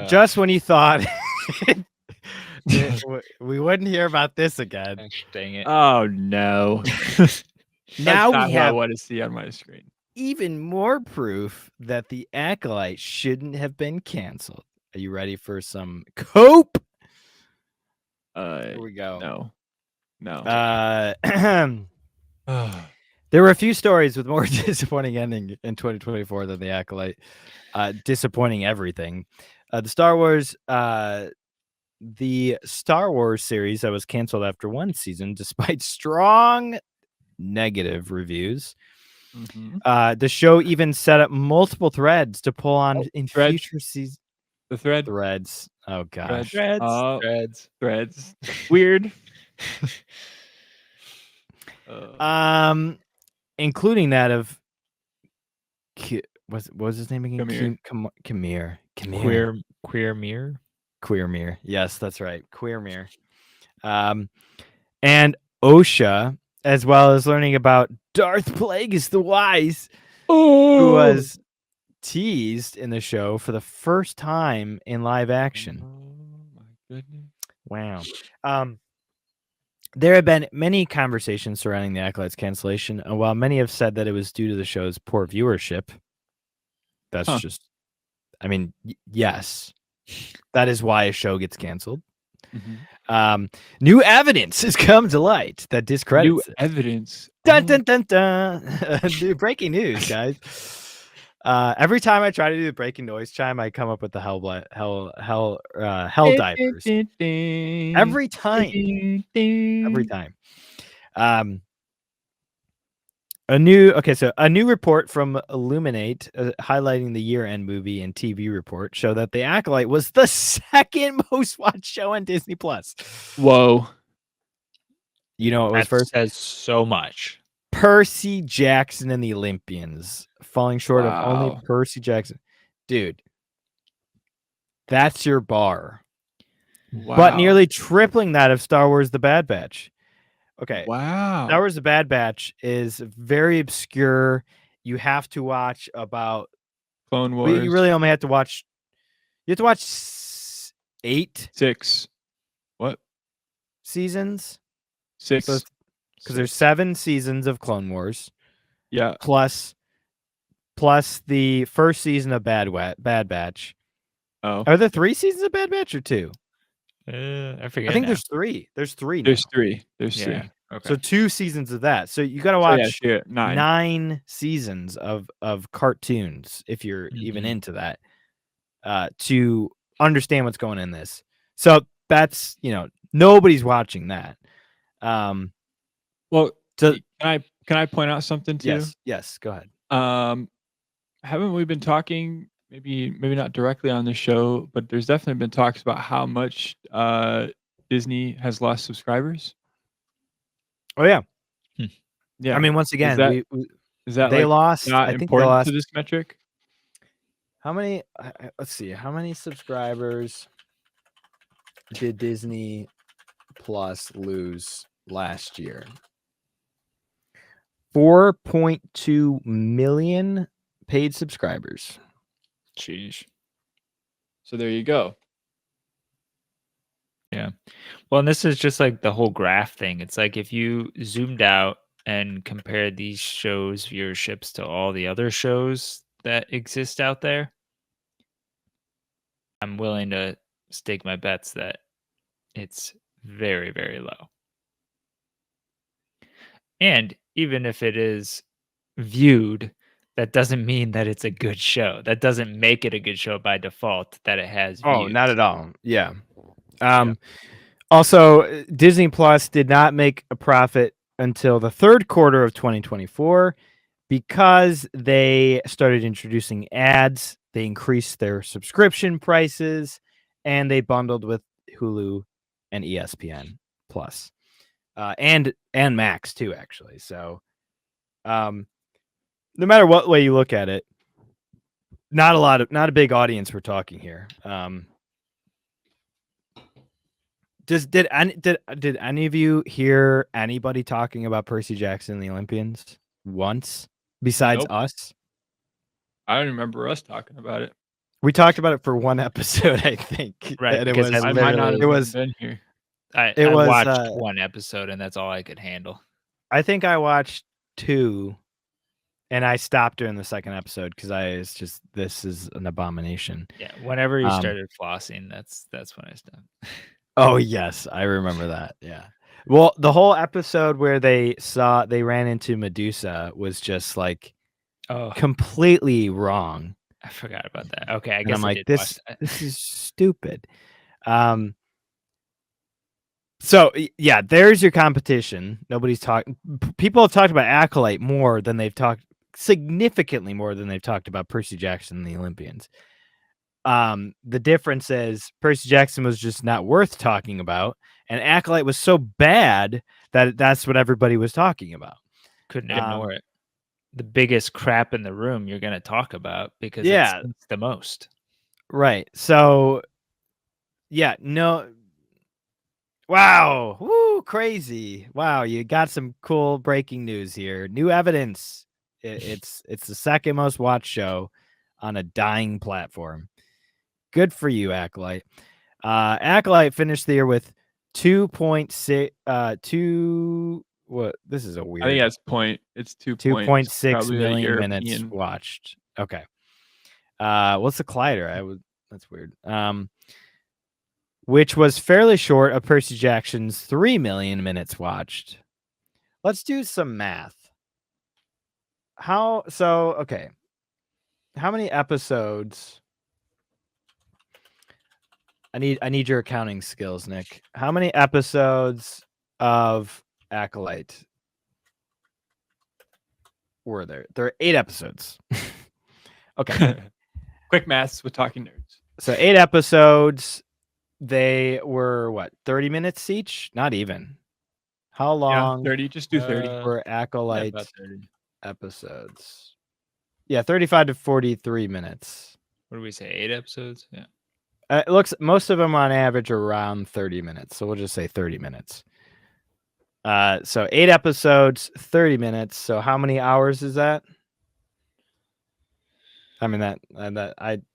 Just when you thought we wouldn't hear about this again. Gosh, dang it. Oh no. Now we what I have want to see on my screen. even more proof that the Acolyte shouldn't have been canceled. Are you ready for some cope? Here we go. No. There were a few stories with more disappointing ending in 2024 than the Acolyte. Disappointing everything. The Star Wars series that was canceled after one season, despite strong negative reviews. Mm-hmm. The show even set up multiple threads to pull on in future seasons. The thread. Threads. Oh gosh. Threads. Weird. Including that of what was his name again? Kamir. Queer Mirror. Yes, that's right. Queer Mirror. And OSHA, as well as learning about Darth Plagueis the Wise, who was teased in the show for the first time in live action. Oh my goodness. Wow. There have been many conversations surrounding the Acolyte's cancellation, and while many have said that it was due to the show's poor viewership, that's just, I mean, yes, that is why a show gets canceled. Mm-hmm. New evidence has come to light that discredits New evidence. Dun dun dun dun. Dude, breaking news, guys. Every time I try to do the breaking noise chime, I come up with the hell divers. Every time. A new report from Illuminate highlighting the year-end movie and TV report show that The Acolyte was the second most watched show on Disney Plus. Whoa. You know what was first? Says so much. Percy Jackson and the Olympians, falling short of only Percy Jackson. Dude, that's your bar. Wow. But nearly tripling that of Star Wars The Bad Batch. Okay. Wow. Star Wars The Bad Batch is very obscure. You have to watch about Clone Wars. You really only have to watch. You have to watch 6. What? Seasons? 6. Because there's 7 seasons of Clone Wars. Yeah. Plus the first season of Bad Batch. Oh. Are there 3 seasons of Bad Batch or 2? I forget. I think there's 3. There's 3 now. There's 3. There's 3. Okay. So 2 seasons of that. So you got to watch 9. 9 seasons of cartoons if you're even into that to understand what's going on in this. So that's, nobody's watching that. Well, can I point out something too? Yes, go ahead. Haven't we been talking, maybe not directly on the show, but there's definitely been talks about how much Disney has lost subscribers? Oh yeah. Yeah. I mean, once again, is that they lost. Not I think important they lost to this metric. How many? Let's see. How many subscribers did Disney Plus lose last year? 4.2 million paid subscribers. Jeez. So there you go. Yeah. Well, and this is just like the whole graph thing. It's like if you zoomed out and compared these shows' viewerships to all the other shows that exist out there, I'm willing to stake my bets that it's very, very low. And even if it is viewed, that doesn't mean that it's a good show. That doesn't make it a good show by default that it has views. Oh, not at all. Yeah. Also, Disney Plus did not make a profit until the third quarter of 2024 because they started introducing ads. They increased their subscription prices, and they bundled with Hulu and ESPN Plus, and Max too, actually. So, no matter what way you look at it, not a big audience we're talking here. Did any of you hear anybody talking about Percy Jackson and the Olympians once besides us? I don't remember us talking about it. We talked about it for one episode, I think. Right, And it because was I I might not literally- have it was been here. I It was, watched one episode, and that's all I could handle. I think I watched 2 and I stopped during the second episode because it's just this is an abomination. Yeah, whenever you Um, started flossing, that's when I stopped. Oh yes, I remember that. Yeah. Well, the whole episode where they ran into Medusa was just like Oh, completely wrong. I forgot about that. Okay, I And guess I'm I like, did this watch that. this is stupid. So yeah, there's your competition. Nobody's talking. People have talked about Acolyte more than they've talked significantly more than they've talked about Percy Jackson and the Olympians. The difference is Percy Jackson was just not worth talking about, and Acolyte was so bad that that's what everybody was talking about. Couldn't ignore it. The biggest crap in the room you're going to talk about because Yeah. it's the most. Right. So yeah, no. Wow. Woo, crazy. Wow, you got some cool breaking news here. New evidence. It's the second most watched show on a dying platform. Good for you, Acolyte. Acolyte finished the year with 2.6 what this is a weird I think that's point. It's 2.6 probably a million minutes European. watched. Okay. What's the collider? That's weird. Which was fairly short of Percy Jackson's 3 million minutes watched. Let's do some math. Okay. How many episodes? I need your accounting skills, Nick. How many episodes of Acolyte were there? There are 8 episodes. Okay. Quick maths with talking nerds. So 8 episodes. They were what, 30 minutes each? Not even. How long 30. Just do 30. were Yeah, Acolyte about 30. episodes? Yeah, 35 to 43 minutes. What do we say? 8 episodes? Yeah. It looks most of them on average are around 30 minutes. So we'll just say 30 minutes. So 8 episodes, 30 minutes. So how many hours is that? I mean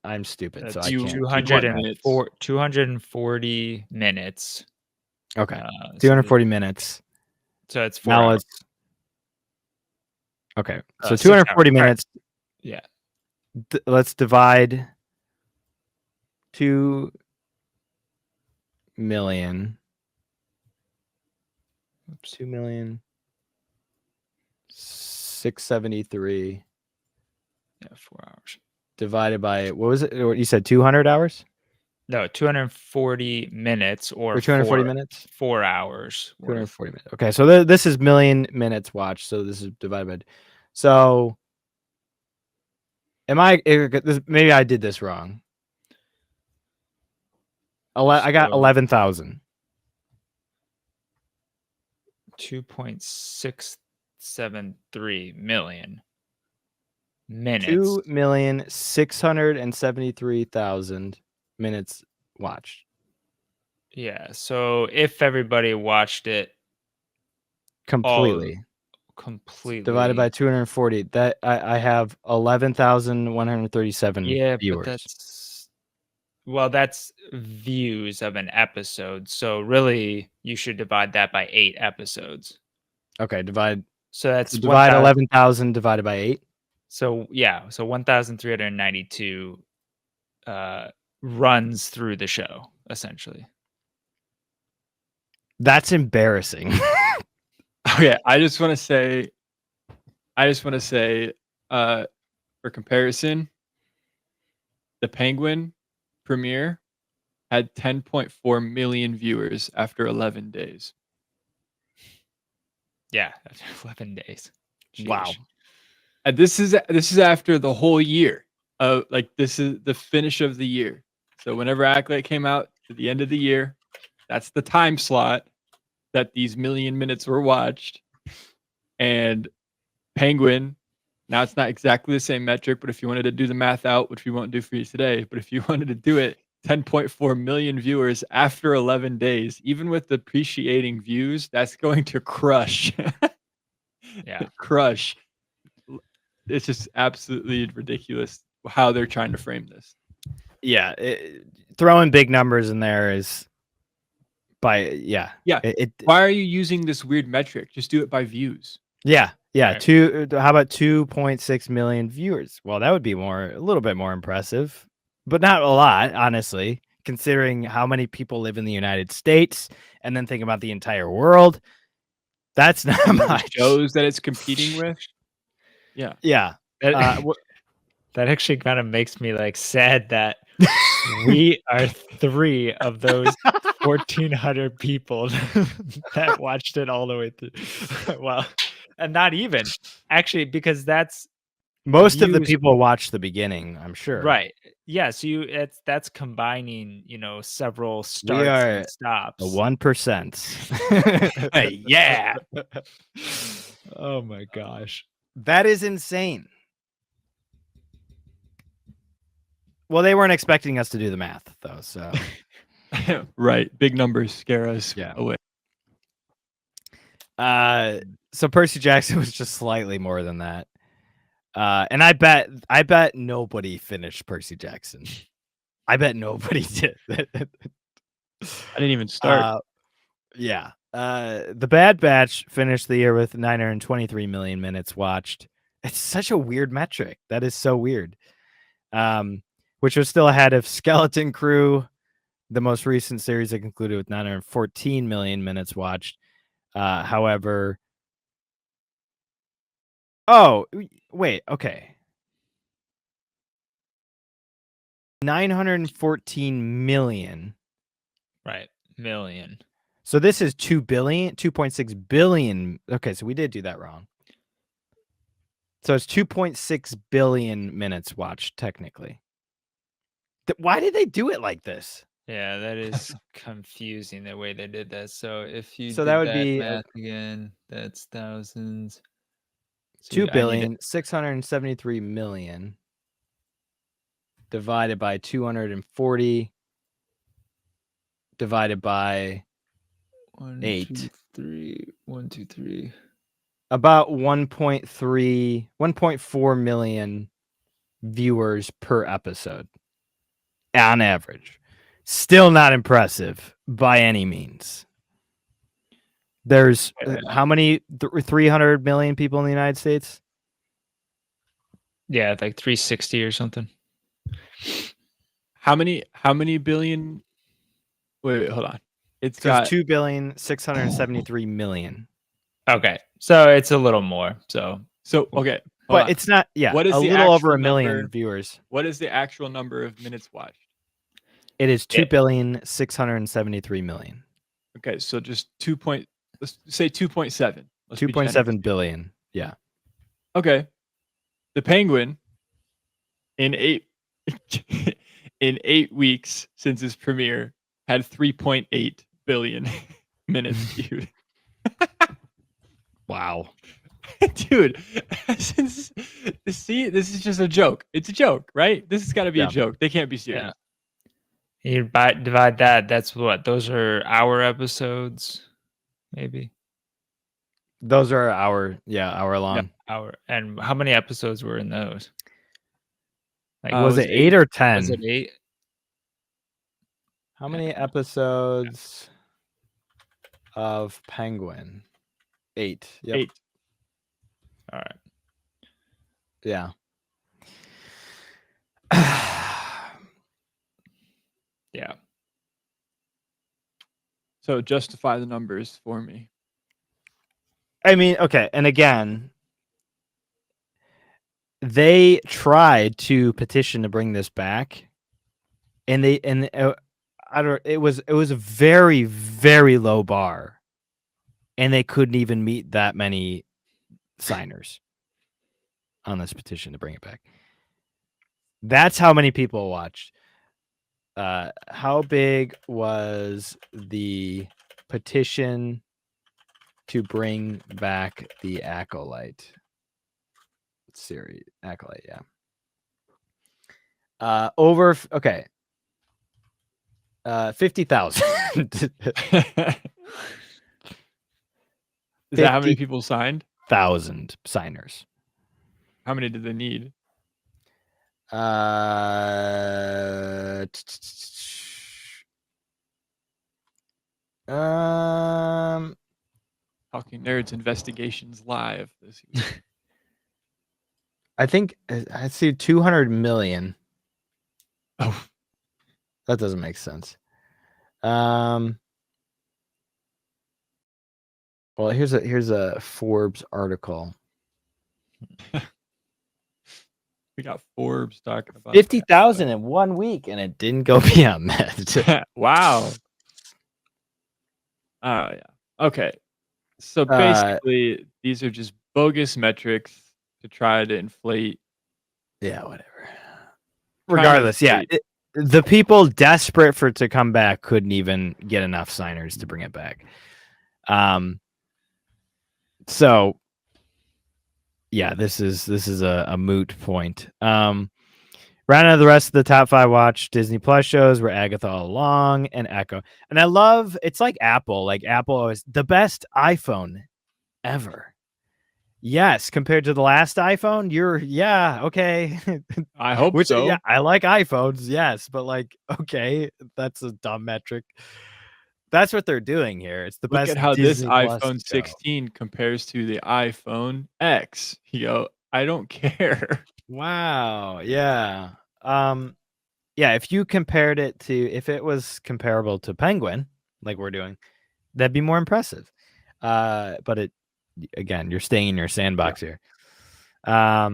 I'm stupid, so I can't. 240 minutes. Okay. So 240 minutes. So it's 4 Now hours. let's Okay. So 6 240 hours. minutes. Yeah. Let's divide 2 million. Oops. 2 million 673 Yeah, 4 hours. divided by what was it? What you said 200 hours? No, 240 minutes or 240 minutes? 4 hours. 240 minutes. Okay, so this is million minutes watched. So this is divided by. So maybe I did this wrong. I got 11,000. 2.673 million minutes. 2,673,000 minutes watched. Yeah. So if everybody watched it Completely. Divided by 240. That I have 11,137 yeah, viewers. but that's views of an episode. So really, you should divide that by 8 episodes. Okay, divide So that's divide 11,000 divided by 8. So yeah, so 1,392 runs through the show essentially. That's embarrassing. Okay, I just want to say, for comparison, the Penguin premiere had 10.4 million viewers after 11 days. Yeah, 11 days. Wow. Sheesh. And this is after the whole year. This is the finish of the year. So whenever Acolyte came out to the end of the year, that's the time slot that these million minutes were watched. And Penguin, now it's not exactly the same metric, but if you wanted to do the math out, which we won't do for you today, but if you wanted to do it, 10.4 million viewers after 11 days, even with depreciating views, that's going to crush. Yeah. Crush. It's just absolutely ridiculous how they're trying to frame this. yeah, throwing big numbers in there is Yeah. It Why are you using this weird metric? Just do it by views. yeah. Right. How about 2.6 million viewers? Well, that would be a little bit more impressive, but not a lot, honestly, considering how many people live in the United States, and then think about the entire world. That's not And the much. shows that it's competing with. Yeah. Yeah. That, that actually kind of makes me like sad that we are 3 of those 1,400 people that watched it all the way through. Well, and not even actually, because that's Most of the views- people watch the beginning, I'm sure. right. Yeah, so that's combining, several starts are and stops. The 1%. Yeah. Oh my gosh. That is insane. Well, they weren't expecting us to do the math, though. So, Right. Big numbers scare us Yeah. away. so Percy Jackson was just slightly more than that. And I bet nobody finished Percy Jackson. I bet nobody did. I didn't even start. Yeah. The Bad Batch finished the year with 923 million minutes watched. It's such a weird metric. That is so weird. Which was still ahead of Skeleton Crew, the most recent series that concluded with 914 million minutes watched. However, wait, okay. 914 million. Right. Million. So this is 2 billion, 2.6 billion. Okay, so we did do that wrong. So it's 2.6 billion minutes watched, technically. Why did they do it like this? Yeah, that is confusing the way they did that. So if you So did that would be math again, that's thousands. So 2 billion 673 million divided by 240 divided by 1, 8. 2, 3, 1, 2, 3. About 1.4 million viewers per episode on average. Still not impressive by any means. There's how many 300 million people in the United States? Yeah, like 360 or something. How many billion? Wait, hold on. It's So got 2 billion 673 million. Okay, so it's a little more. So okay. But on. it's not, What is a the little over actual a million number? viewers. What is the actual number of minutes watched? It is 2 billion 673 million. Okay, so just let's say 2.7. 2.7 billion. Yeah. Okay. The Penguin in 8 weeks since its premiere had 3.8 billion minutes viewed. Wow. Dude, this is just a joke. It's a joke, right? This has got to be a joke. They can't be serious. Yeah. You divide that. That's what? Those are hour episodes, maybe. Those are hour long. Yeah. Hour. And how many episodes were in those? Like, Was it 8 or 10? Was it 8? How many episodes of Penguin? 8. Yep. 8. All right. Yeah. Yeah. So justify the numbers for me. I mean, okay, and again, they tried to petition to bring this back, and it was a very, very low bar, and they couldn't even meet that many signers on this petition to bring it back. That's how many people watched. How big was the petition to bring back the Acolyte series? Acolyte, yeah. Okay. 50,000. Is that how many people signed? 1,000 signers. How many did they need? Talking Nerds Investigations live this week. I think I see 200 million. Oh, That doesn't make sense. Well, here's a Forbes article. we got Forbes talking about 50,000 in 1 week, and it didn't go beyond that. Wow. Oh yeah. Okay. So basically, these are just bogus metrics to try to inflate. Yeah, whatever. Regardless, yeah, the people desperate for it to come back couldn't even get enough signers to bring it back. So yeah, this is a moot point. Round out the rest of the top 5 watch Disney Plus shows were Agatha All Along and Echo. And I love, it's like Apple. Like Apple is the best iPhone ever. Yes, compared to the last iPhone, okay. I hope so. Yeah, I like iPhones, yes, but like, okay, that's a dumb metric. That's what they're doing here. It's the best. Look at how Disney this Plus iPhone show. 16 compares to the iPhone X. I don't care. Wow. Yeah. Yeah, if you compared it to, if it was comparable to Penguin, like we're doing, that'd be more impressive. But it, again, you're staying in your sandbox here. Not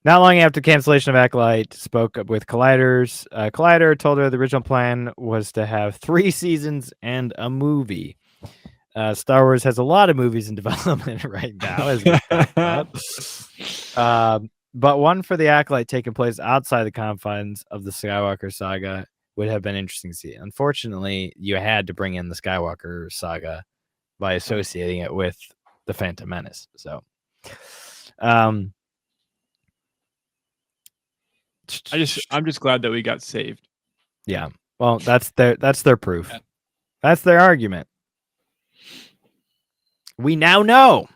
long after cancellation of Acolyte, spoke up with Colliders. Collider told her the original plan was to have 3 seasons and a movie. Star Wars has a lot of movies in development right now, as we talked about. But one for the Acolyte taking place outside the confines of the Skywalker saga would have been interesting to see. Unfortunately, you had to bring in the Skywalker saga by associating it with the Phantom Menace. So, I'm just glad that we got saved. Yeah. Well, that's their proof. Yeah. That's their argument. We now know.